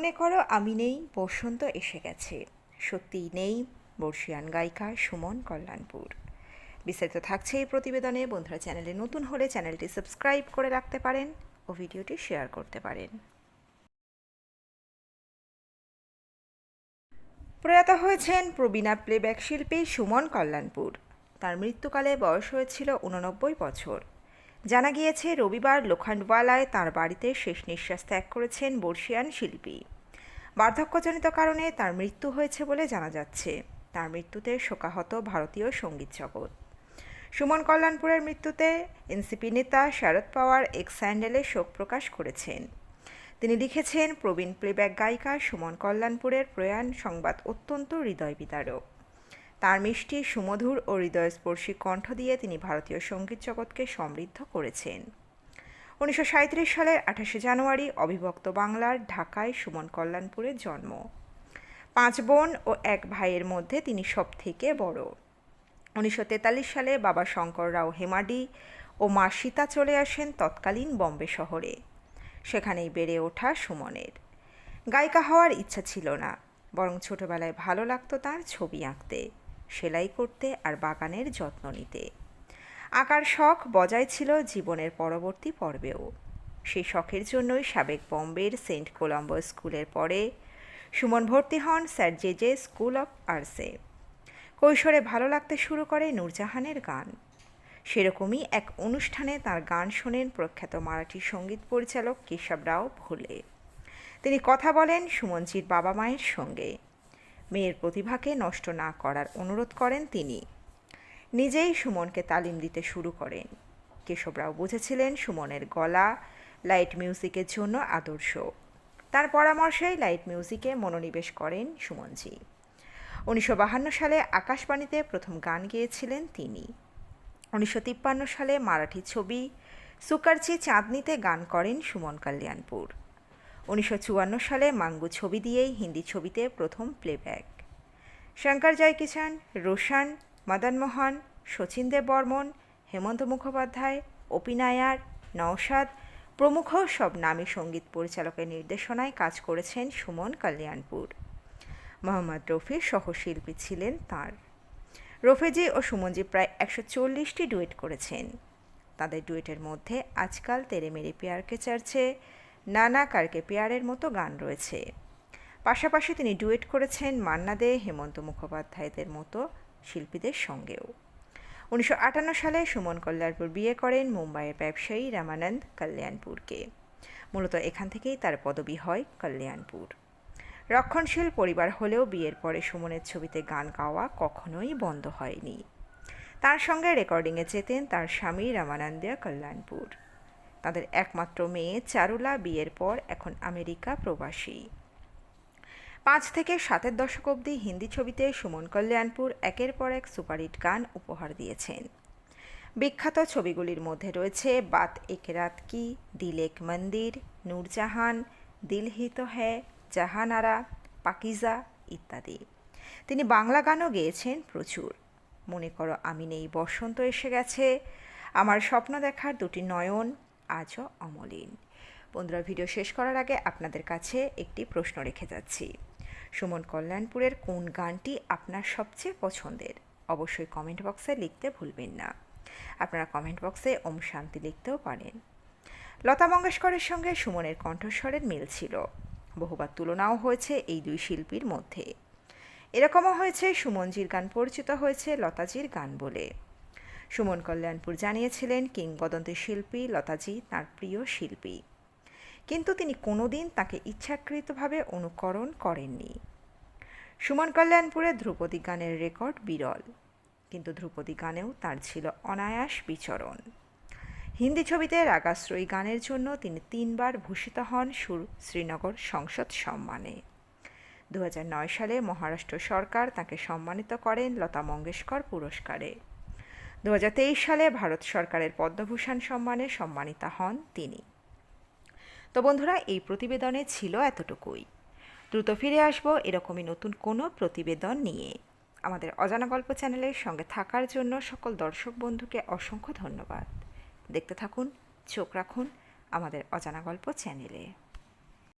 মনে করো আমি নেই, বসন্ত এসে গেছে। সত্যিই নেই বর্ষিয়ান গায়িকা সুমন কল্যাণপুর। বিস্তারিত থাকছে এই প্রতিবেদনে। বন্ধুরা, চ্যানেলে নতুন হলে চ্যানেলটি সাবস্ক্রাইব করে রাখতে পারেন ও ভিডিওটি শেয়ার করতে পারেন। প্রয়াত হয়েছেন প্রবীণা প্লেব্যাক শিল্পী সুমন কল্যাণপুর। তার মৃত্যুকালে বয়স হয়েছিল 89 বছর। জানা গিয়েছে রবিবার লোখান্ডওয়ালায় তার বাড়িতে শেষ নিঃশ্বাস ত্যাগ করেছেন বর্ষিয়ান শিল্পী। বার্ধক্যজনিত কারণে তার মৃত্যু হয়েছে বলে জানা যাচ্ছে। তার মৃত্যুতে শোকাহত ভারতীয় সঙ্গীত জগৎ। সুমন কল্যাণপুরের মৃত্যুতে এনসিপি নেতা শরদ পাওয়ার এক্স হ্যান্ডেলে শোক প্রকাশ করেছেন। তিনি লিখেছেন, প্রবীণ প্লেব্যাক গায়িকা সুমন কল্যাণপুরের প্রয়াণ সংবাদ অত্যন্ত হৃদয় বিদারক। তার মিষ্টি, সুমধুর ও হৃদয়স্পর্শী কণ্ঠ দিয়ে তিনি ভারতীয় সঙ্গীত জগৎকে সমৃদ্ধ করেছেন। 1937 সালের 28 জানুয়ারি অবিভক্ত বাংলার ঢাকায় সুমন কল্যাণপুরের জন্ম। 5 বোন ও 1 ভাইয়ের মধ্যে তিনি সবথেকে বড়। 1943 সালে বাবা শঙ্কর রাও হেমাডি ও মা সীতা চলে আসেন তৎকালীন বম্বে শহরে। সেখানেই বেড়ে ওঠা সুমনের। গায়িকা হওয়ার ইচ্ছা ছিল না, বরং ছোটবেলায় ভালো লাগতো তার ছবি আঁকতে, সেলাই করতে আর বাগানের যত্ন নিতে। আঁকার শখ বজায় ছিল জীবনের পরবর্তী পর্বেও। সেই শখের জন্যই সাবেক বম্বের সেন্ট কোলাম্বো স্কুলের পরে সুমন ভর্তি হন স্যার জে স্কুল অফ আর্টসে। কৈশোরে ভালো লাগতে শুরু করে নূরজাহানের গান। সেরকমই এক অনুষ্ঠানে তার গান শোনেন প্রখ্যাত মারাঠি সঙ্গীত পরিচালক কেশব রাও ভোলে। তিনি কথা বলেন সুমনজির বাবা মায়ের সঙ্গে। মেয়ের প্রতিভাকে নষ্ট না করার অনুরোধ করেন তিনি। নিজেই সুমনকে তালিম দিতে শুরু করেন। কেশবরাও বুঝেছিলেন সুমনের গলা লাইট মিউজিকের জন্য আদর্শ। তার পরামর্শেই লাইট মিউজিকে মনোনিবেশ করেন সুমনজি। 1952 সালে আকাশবাণীতে প্রথম গান গেয়েছিলেন তিনি। 1953 সালে মারাঠি ছবি সুকারচি চাঁদনিতে গান করেন সুমন কল্যাণপুর। 1954 সালে মাঙ্গু ছবি দিয়েই হিন্দি ছবিতে প্রথম প্লেব্যাক। শঙ্কর জয়কিষাণ, রোশন, মদন মোহন, শচীন দেব বর্মন, হেমন্ত মুখোপাধ্যায়, অপি নায়ার, নওশাদ প্রমুখ সব নামী সঙ্গীত পরিচালকের নির্দেশনায় কাজ করেছেন সুমন কল্যাণপুর। মোহাম্মদ রফি সহশিল্পী ছিলেন তাঁর। রফিজি ও সুমনজি প্রায় 140টি ডুয়েট করেছেন। তাদের ডুয়েটের মধ্যে আজকাল তেরে মেরে প্যারকে চর্চে, নানা কারকে প্যারের মতো গান রয়েছে। পাশাপাশি তিনি ডুয়েট করেছেন মান্না দে, হেমন্ত মুখোপাধ্যায়দের মতো শিল্পীদের সঙ্গেও। 1958 সালে সুমন কল্যাণপুর বিয়ে করেন মুম্বাইয়ের ব্যবসায়ী রামানন্দ কল্যাণপুরকে। মূলত এখান থেকেই তার পদবি হয় কল্যাণপুর। রক্ষণশীল পরিবার হলেও বিয়ের পরে সুমনের ছবিতে গান গাওয়া কখনোই বন্ধ হয়নি। তার সঙ্গে রেকর্ডিংয়ে যেতেন তার স্বামী রামানন্দিয়া কল্যাণপুর। তাদের একমাত্র মেয়ে চারুলা বিয়ের পর এখন আমেরিকা প্রবাসী। 5 থেকে 7 দশক অবধি হিন্দি ছবিতে সুমন কল্যাণপুর একের পর এক সুপারহিট গান উপহার দিয়েছেন। বিখ্যাত ছবিগুলির মধ্যে রয়েছে বাত এক রাত কি, দিল এক মন্দির, নূরজাহান, দিল হি তো হ্যায়, জাহানারা, পাকিজা ইত্যাদি। তিনি বাংলা গানও গেয়েছেন প্রচুর। মনে করো আমি নেই, বসন্ত এসে গেছে, আমার স্বপ্ন দেখার দুটি নয়ন আজও অমলিন। বন্ধুরা, ভিডিও শেষ করার আগে আপনাদের কাছে একটি প্রশ্ন রেখে যাচ্ছি। সুমন কল্যাণপুরের কোন গানটি আপনার সবচেয়ে পছন্দের? অবশ্যই কমেন্ট বক্সে লিখতে ভুলবেন না। আপনারা কমেন্ট বক্সে ওম শান্তি লিখতেও পারেন। লতা মঙ্গেশকরের সঙ্গে সুমনের কণ্ঠস্বরের মিল ছিল। বহুবার তুলনাও হয়েছে এই দুই শিল্পীর মধ্যে। এরকমও হয়েছে সুমনজির গান পরিচিত হয়েছে লতাজির গান বলে। সুমন কল্যাণপুর জানিয়েছিলেন কিংবদন্তি শিল্পী লতাজি তাঁর প্রিয় শিল্পী, কিন্তু তিনি কোনোদিন তাকে ইচ্ছাকৃতভাবে অনুকরণ করেননি। সুমন কল্যাণপুরের ধ্রুপদী গানের রেকর্ড বিরল, কিন্তু ধ্রুপদী গানেও তার ছিল অনায়াস বিচরণ। হিন্দি ছবিতে রাগাশ্রয়ী গানের জন্য তিনি 3 বার ভূষিত হন শ্রীনগর সংসদ সম্মানে। 2009 সালে মহারাষ্ট্র সরকার তাকে সম্মানিত করেন লতা মঙ্গেশকর পুরস্কারে। 2023 সালে ভারত সরকারের পদ্মভূষণ সম্মানে সম্মানিতা হন তিনি। তো বন্ধুরা, এই প্রতিবেদনে ছিল এতটুকুই। দ্রুত ফিরে আসবো এরকমই নতুন কোনো প্রতিবেদন নিয়ে। আমাদের অজানা গল্প চ্যানেলের সঙ্গে থাকার জন্য সকল দর্শক বন্ধুকে অসংখ্য ধন্যবাদ। দেখতে থাকুন, চোখ রাখুন আমাদের অজানা গল্প চ্যানেলে।